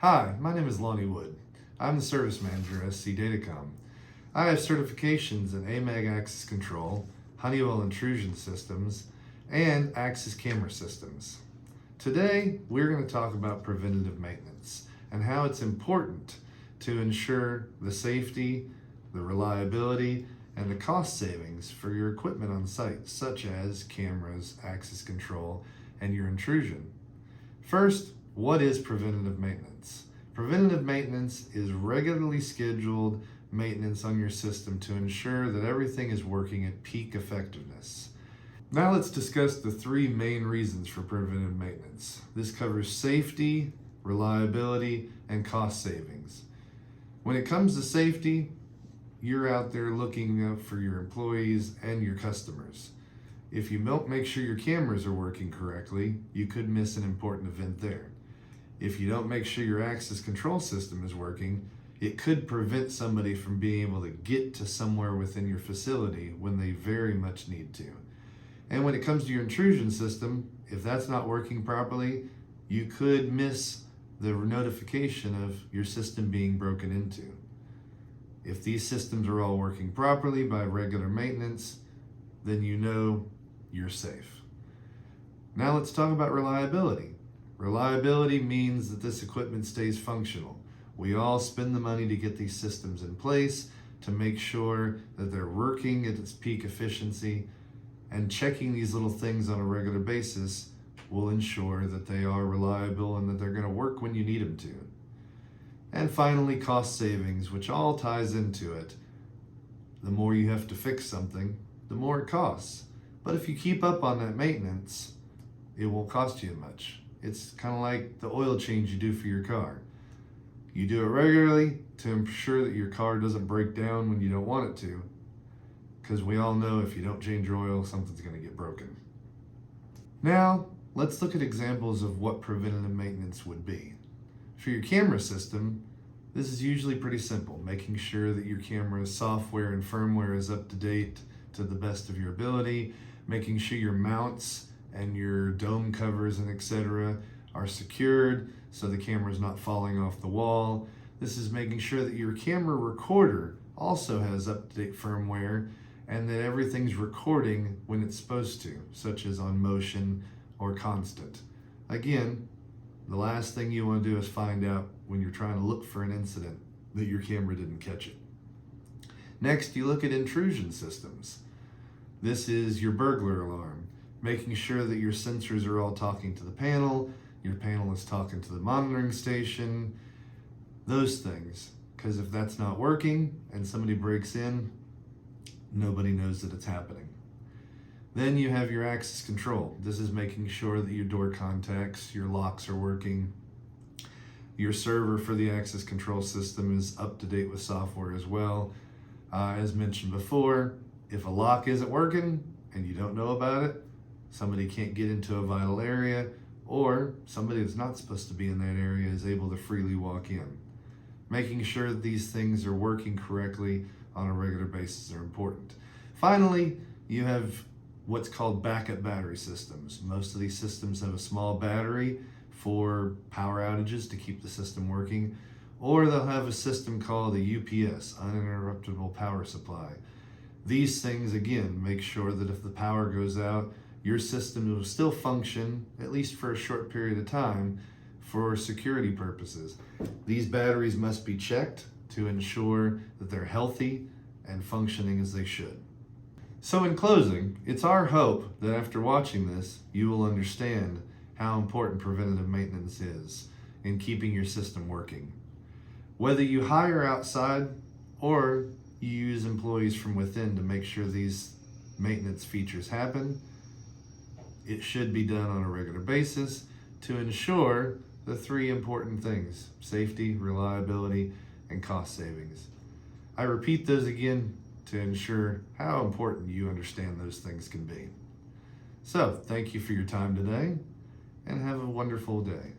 Hi, my name is Lonnie Wood. I'm the service manager at SC Datacom. I have certifications in AMAG access control, Honeywell intrusion systems, and access camera systems. Today, we're going to talk about preventative maintenance and how it's important to ensure the safety, the reliability, and the cost savings for your equipment on site, such as cameras, access control, and your intrusion. First, what is preventative maintenance? Preventative maintenance is regularly scheduled maintenance on your system to ensure that everything is working at peak effectiveness. Now let's discuss the three main reasons for preventive maintenance. This covers safety, reliability, and cost savings. When it comes to safety, you're out there looking out for your employees and your customers. If you don't make sure your cameras are working correctly, you could miss an important event there. If you don't make sure your access control system is working, it could prevent somebody from being able to get to somewhere within your facility when they very much need to. And when it comes to your intrusion system, if that's not working properly, you could miss the notification of your system being broken into. If these systems are all working properly by regular maintenance, then you know you're safe. Now let's talk about reliability. Reliability means that this equipment stays functional. We all spend the money to get these systems in place to make sure that they're working at its peak efficiency, and checking these little things on a regular basis will ensure that they are reliable and that they're going to work when you need them to. And finally, cost savings, which all ties into it. The more you have to fix something, the more it costs. But if you keep up on that maintenance, it won't cost you much. It's kind of like the oil change you do for your car. You do it regularly to ensure that your car doesn't break down when you don't want it to, because we all know if you don't change your oil, something's going to get broken. Now, let's look at examples of what preventative maintenance would be. For your camera system, this is usually pretty simple, making sure that your camera's software and firmware is up to date to the best of your ability, making sure your mounts and your dome covers and etc. are secured so the camera's not falling off the wall. This is making sure that your camera recorder also has up-to-date firmware and that everything's recording when it's supposed to, such as on motion or constant. Again, the last thing you want to do is find out when you're trying to look for an incident that your camera didn't catch it. Next, you look at intrusion systems. This is your burglar alarm, making sure that your sensors are all talking to the panel, your panel is talking to the monitoring station, those things. Because if that's not working and somebody breaks in, nobody knows that it's happening. Then you have your access control. This is making sure that your door contacts, your locks are working. Your server for the access control system is up to date with software as well. As mentioned before, if a lock isn't working and you don't know about it, somebody can't get into a vital area, or somebody that's not supposed to be in that area is able to freely walk in. Making sure that these things are working correctly on a regular basis are important. Finally, you have what's called backup battery systems. Most of these systems have a small battery for power outages to keep the system working, or they'll have a system called a UPS, uninterruptible power supply. These things, again, make sure that if the power goes out, your system will still function, at least for a short period of time, for security purposes. These batteries must be checked to ensure that they're healthy and functioning as they should. So in closing, it's our hope that after watching this, you will understand how important preventative maintenance is in keeping your system working. Whether you hire outside or you use employees from within to make sure these maintenance features happen, it should be done on a regular basis to ensure the three important things: safety, reliability, and cost savings. I repeat those again to ensure how important you understand those things can be. So, thank you for your time today, and have a wonderful day.